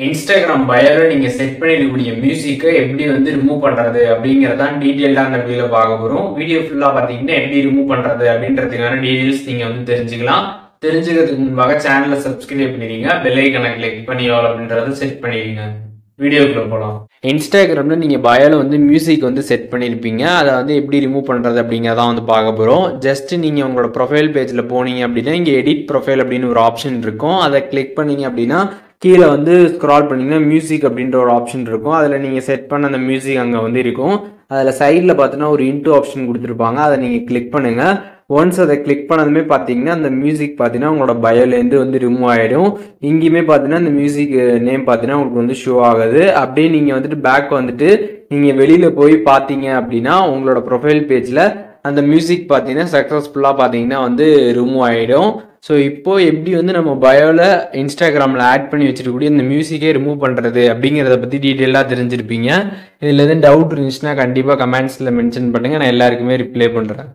Instagram பயோல நீங்க set பண்ணிருக்கக்கூடிய மியூசிக்கை எப்படி வந்து ரிமூவ் பண்றது அப்படிங்கறதான் டீடைலா அந்த வீடியோல பார்க்க போறோம். வீடியோ ஃபுல்லா பாத்தீங்கன்னா எப்படி ரிமூவ் பண்றது அப்படின்றதுக்கான டீடைல்ஸ் நீங்க வந்து தெரிஞ்சுக்கலாம். தெரிஞ்சுக்கிறதுக்கு முன்பாக சேனலை சப்ஸ்கிரைப் பண்ணிடுங்க, பெல் ஐகானை கிளிக் பண்ணி ஆல் அப்படின்றத செட் பண்ணிடுங்க. வீடியோக்குள்ள போகலாம். இன்ஸ்டாகிராம்ல நீங்க பயோல வந்து மியூசிக் வந்து செட் பண்ணிருப்பீங்க. அதை வந்து எப்படி ரிமூவ் பண்றது அப்படிங்கறதான் வந்து பார்க்க போறோம். ஜஸ்ட் நீங்க உங்களோட ப்ரொஃபைல் பேஜ்ல போனீங்க அப்படின்னா இங்க எடிட் ப்ரொஃபைல் அப்படின்னு ஒரு ஆப்ஷன் இருக்கும். அதை கிளிக் பண்ணீங்க அப்படின்னா கீழே வந்து ஸ்க்ரால் பண்ணிங்கன்னா மியூசிக் அப்படின்ற ஒரு ஆப்ஷன் இருக்கும். அதில் நீங்கள் செட் பண்ண அந்த மியூசிக் அங்கே வந்து இருக்கும். அதில் சைடில் பார்த்தீங்கன்னா ஒரு இன்டூ ஆப்ஷன் கொடுத்துருப்பாங்க. அதை நீங்கள் கிளிக் பண்ணுங்கள். ஒன்ஸ் அதை கிளிக் பண்ணதுமே பார்த்தீங்கன்னா அந்த மியூசிக் பார்த்தீங்கன்னா உங்களோட பயோலேருந்து வந்து ரிமூவ் ஆகிடும். இங்கேயுமே பார்த்தீங்கன்னா அந்த மியூசிக் நேம் பார்த்தீங்கன்னா உங்களுக்கு வந்து ஷோ ஆகுது. அப்படியே நீங்கள் வந்துட்டு பேக் வந்துட்டு நீங்கள் வெளியில் போய் பார்த்தீங்க அப்படின்னா உங்களோட ப்ரொஃபைல் பேஜில் அந்த மியூசிக் பார்த்தீங்கன்னா சக்ஸஸ்ஃபுல்லாக பார்த்தீங்கன்னா வந்து ரிமூவ் ஆகிடும். ஸோ இப்போ எப்படி வந்து நம்ம பயோவில் இன்ஸ்டாகிராமில் ஆட் பண்ணி வச்சிருக்கக்கூடிய இந்த மியூசிக்கே ரிமூவ் பண்ணுறது அப்படிங்கிறத பற்றி டீட்டெயிலாக தெரிஞ்சிருப்பீங்க. இதில் எதுவும் டவுட் இருந்துச்சுன்னா கண்டிப்பாக கமெண்ட்ஸில் மென்ஷன் பண்ணுங்கள், நான் எல்லாருக்குமே ரிப்ளை பண்ணுறேன்.